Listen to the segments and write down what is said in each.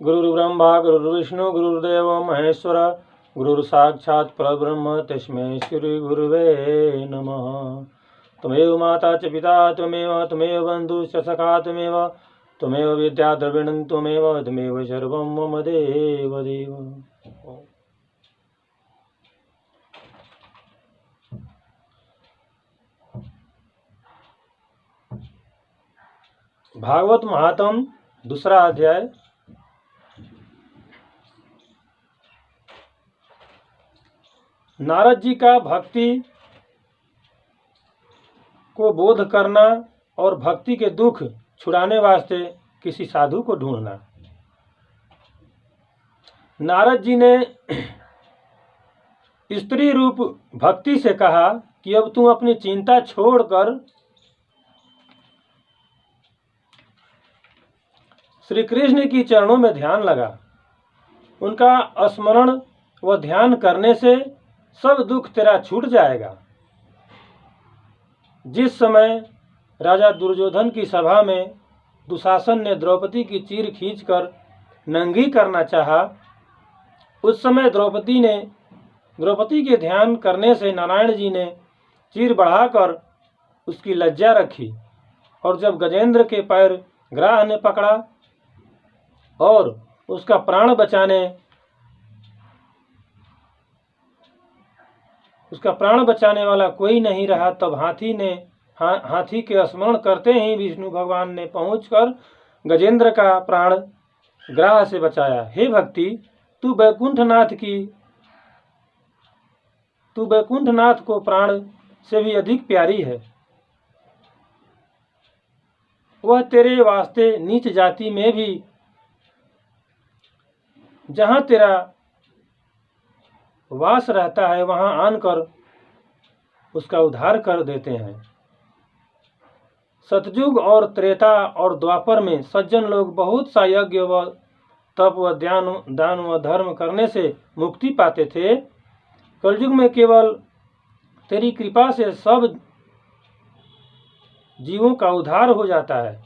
गुरुर्ब्रह्मा गुरुर्विष्णु गुरुर्देव महेश्वर गुरुर्साक्षात् परब्रह्म तस्मै श्री गुरुवे नमः। त्वमेव माता च पिता त्वमेव बन्धुश्च सखा त्वमेव विद्या द्रविणं त्वमेव सर्वं मम देवदेव। भागवत महात्म दूसरा अध्याय। नारद जी का भक्ति को बोध करना और भक्ति के दुख छुड़ाने वास्ते किसी साधु को ढूंढना। नारद जी ने स्त्री रूप भक्ति से कहा कि अब तू अपनी चिंता छोड़कर श्री कृष्ण की चरणों में ध्यान लगा। उनका स्मरण व ध्यान करने से सब दुख तेरा छूट जाएगा। जिस समय राजा दुर्योधन की सभा में दुशासन ने द्रौपदी की चीर खींचकर नंगी करना चाहा, उस समय द्रौपदी के ध्यान करने से नारायण जी ने चीर बढ़ाकर उसकी लज्जा रखी। और जब गजेंद्र के पैर ग्राह ने पकड़ा और उसका प्राण बचाने वाला कोई नहीं रहा, तब हाथी के स्मरण करते ही विष्णु भगवान ने पहुंचकर गजेंद्र का प्राण ग्राह से बचाया। हे भक्ति, तू बैकुंठनाथ को प्राण से भी अधिक प्यारी है। वह तेरे वास्ते नीच जाति में भी जहां तेरा वास रहता है वहां आनकर उसका उद्धार कर देते हैं। सतयुग और त्रेता और द्वापर में सज्जन लोग बहुत सा यज्ञ व तप व दान व धर्म करने से मुक्ति पाते थे। कलयुग में केवल तेरी कृपा से सब जीवों का उद्धार हो जाता है।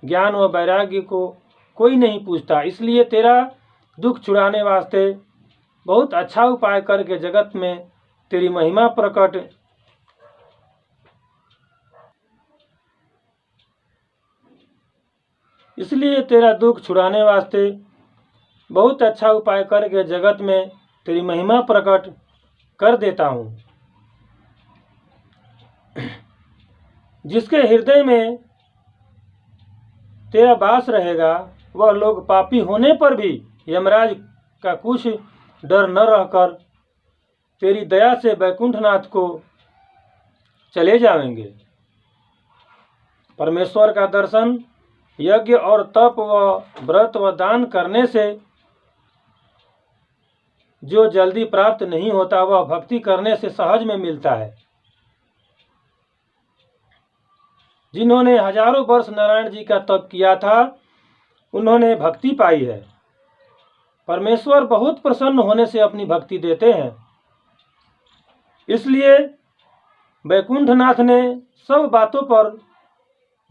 ज्ञान व वैराग्य को कोई नहीं पूछता, इसलिए तेरा दुख छुड़ाने वास्ते बहुत अच्छा उपाय करके जगत में तेरी महिमा प्रकट इसलिए तेरा दुख छुड़ाने वास्ते बहुत अच्छा उपाय करके जगत में तेरी महिमा प्रकट कर देता हूँ। जिसके हृदय में तेरा वास रहेगा वह लोग पापी होने पर भी यमराज का कुछ डर न रहकर तेरी दया से बैकुंठनाथ को चले जाएंगे। परमेश्वर का दर्शन यज्ञ और तप व व्रत व दान करने से जो जल्दी प्राप्त नहीं होता, वह भक्ति करने से सहज में मिलता है। जिन्होंने हजारों वर्ष नारायण जी का तप किया था, उन्होंने भक्ति पाई है। परमेश्वर बहुत प्रसन्न होने से अपनी भक्ति देते हैं। इसलिए बैकुंठनाथ ने सब बातों पर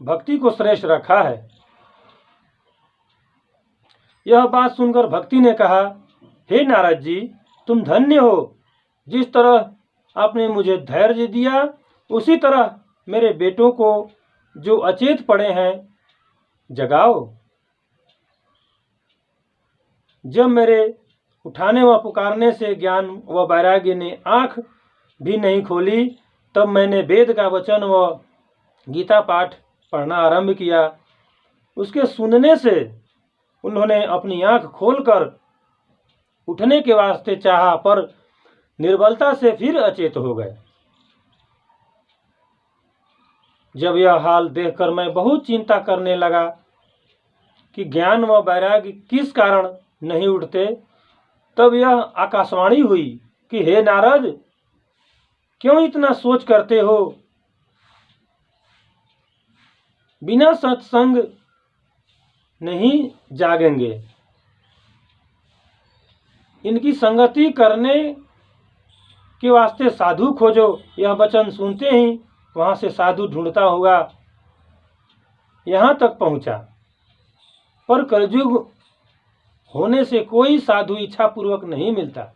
भक्ति को श्रेष्ठ रखा है। यह बात सुनकर भक्ति ने कहा, हे नारद जी, तुम धन्य हो। जिस तरह आपने मुझे धैर्य दिया, उसी तरह मेरे बेटों को जो अचेत पड़े हैं जगाओ। जब मेरे उठाने व पुकारने से ज्ञान व वैराग्य ने आँख भी नहीं खोली, तब मैंने वेद का वचन व गीता पाठ पढ़ना आरंभ किया। उसके सुनने से उन्होंने अपनी आँख खोलकर उठने के वास्ते चाहा, पर निर्बलता से फिर अचेत हो गए। जब यह हाल देखकर मैं बहुत चिंता करने लगा कि ज्ञान व वैराग्य किस कारण नहीं उठते, तब यह आकाशवाणी हुई कि हे नारद, क्यों इतना सोच करते हो? बिना सत्संग नहीं जागेंगे। इनकी संगति करने के वास्ते साधु खोजो। यह वचन सुनते ही वहां से साधु ढूंढता हुआ यहाँ तक पहुँचा। पर कलयुग होने से कोई साधु इच्छा पूर्वक नहीं मिलता।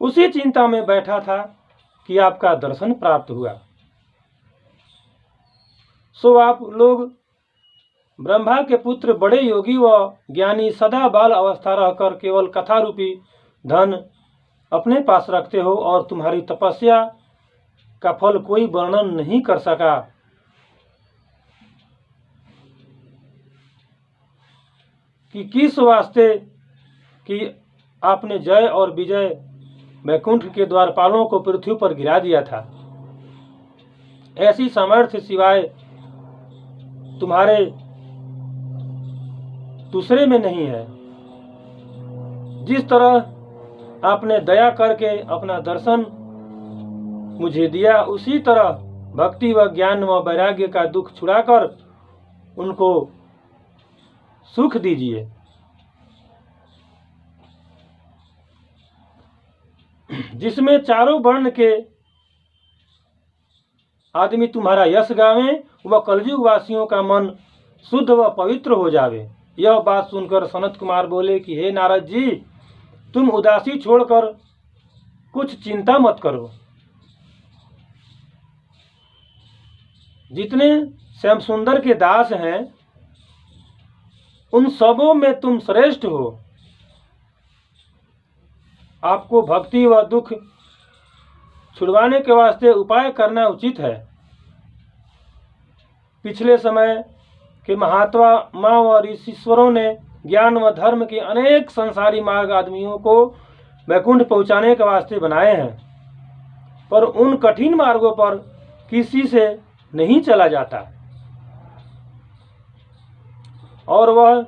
उसी चिंता में बैठा था कि आपका दर्शन प्राप्त हुआ। सो आप लोग ब्रह्मा के पुत्र बड़े योगी व ज्ञानी सदा बाल अवस्था रहकर केवल कथा रूपी धन अपने पास रखते हो और तुम्हारी तपस्या का फल कोई वर्णन नहीं कर सका। कि किस वास्ते कि आपने जय और विजय वैकुंठ के द्वारपालों को पृथ्वी पर गिरा दिया था। ऐसी सामर्थ्य सिवाय तुम्हारे दूसरे में नहीं है। जिस तरह आपने दया करके अपना दर्शन मुझे दिया, उसी तरह भक्ति व ज्ञान व वैराग्य का दुख छुड़ाकर उनको सुख दीजिए। जिसमें चारों वर्ण के आदमी तुम्हारा यश गावें व कलयुग वासियों का मन शुद्ध व पवित्र हो जावे। यह बात सुनकर सनत कुमार बोले कि हे नारद जी, तुम उदासी छोड़कर कुछ चिंता मत करो। जितने श्याम सुंदर के दास हैं उन सबों में तुम श्रेष्ठ हो। आपको भक्ति व दुख छुड़वाने के वास्ते उपाय करना उचित है। पिछले समय के महात्मा व ऋषीश्वरों ने ज्ञान व धर्म के अनेक संसारी मार्ग आदमियों को वैकुंठ पहुंचाने के वास्ते बनाए हैं, पर उन कठिन मार्गों पर किसी से नहीं चला जाता और वह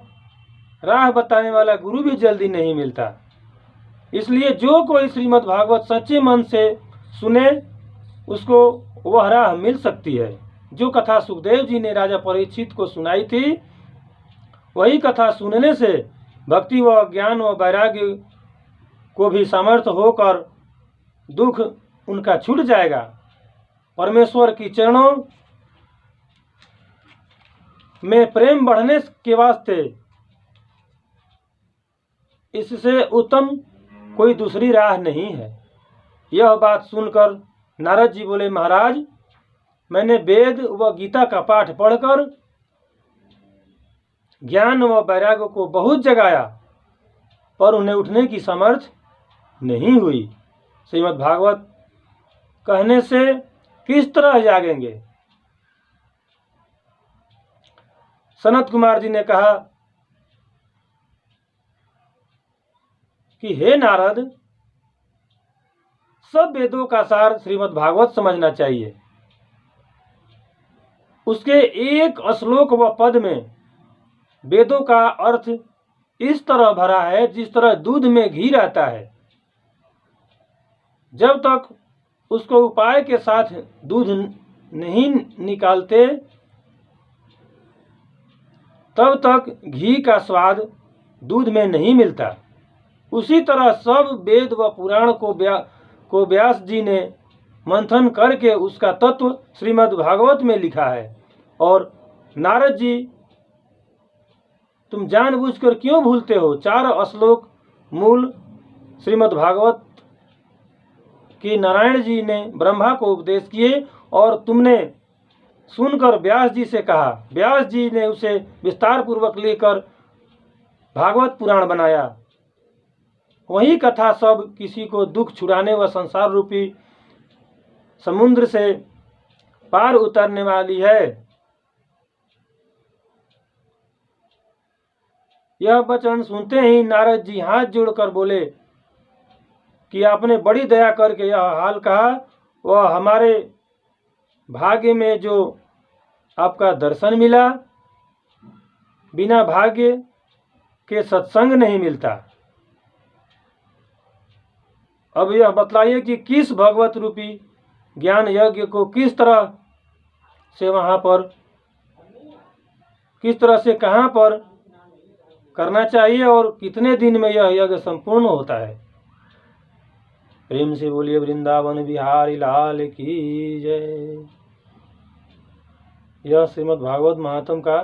राह बताने वाला गुरु भी जल्दी नहीं मिलता। इसलिए जो कोई श्रीमद् भागवत सच्चे मन से सुने उसको वह राह मिल सकती है। जो कथा सुखदेव जी ने राजा परीक्षित को सुनाई थी, वही कथा सुनने से भक्ति व ज्ञान व वैराग्य को भी सामर्थ्य होकर दुख उनका छूट जाएगा। परमेश्वर की चरणों में प्रेम बढ़ने के वास्ते इससे उत्तम कोई दूसरी राह नहीं है। यह बात सुनकर नारद जी बोले, महाराज, मैंने वेद व गीता का पाठ पढ़कर ज्ञान व वैराग्य को बहुत जगाया, पर उन्हें उठने की सामर्थ्य नहीं हुई। श्रीमद् भागवत कहने से किस तरह जागेंगे? सनत कुमार जी ने कहा कि हे नारद, सब वेदों का सार श्रीमद् भागवत समझना चाहिए। उसके एक श्लोक व पद में वेदों का अर्थ इस तरह भरा है जिस तरह दूध में घी रहता है। जब तक उसको उपाय के साथ दूध नहीं निकालते तब तक घी का स्वाद दूध में नहीं मिलता। उसी तरह सब वेद व पुराण को व्यास जी ने मंथन करके उसका तत्व श्रीमद् भागवत में लिखा है। और नारद जी, तुम जानबूझकर क्यों भूलते हो? 4 श्लोक मूल श्रीमद् भागवत की नारायण जी ने ब्रह्मा को उपदेश किए और तुमने सुनकर व्यास जी से कहा। व्यास जी ने उसे विस्तार पूर्वक लेकर भागवत पुराण बनाया। वही कथा सब किसी को दुख छुड़ाने व संसार रूपी समुद्र से पार उतरने वाली है। यह वचन सुनते ही नारद जी हाथ जोड़कर बोले कि आपने बड़ी दया करके यह हाल कहा। वह हमारे भाग्य में जो आपका दर्शन मिला, बिना भाग्य के सत्संग नहीं मिलता। अब यह बतलाइए कि किस भगवत रूपी ज्ञान यज्ञ को किस तरह से वहाँ पर, किस तरह से कहाँ पर करना चाहिए और कितने दिन में यह यज्ञ संपूर्ण होता है। प्रेम से बोलिए वृंदावन बिहारी लाल की जय। यह श्रीमद् भागवत महात्म का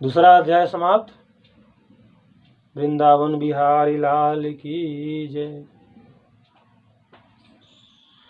दूसरा अध्याय समाप्त। वृंदावन बिहारी लाल की जय।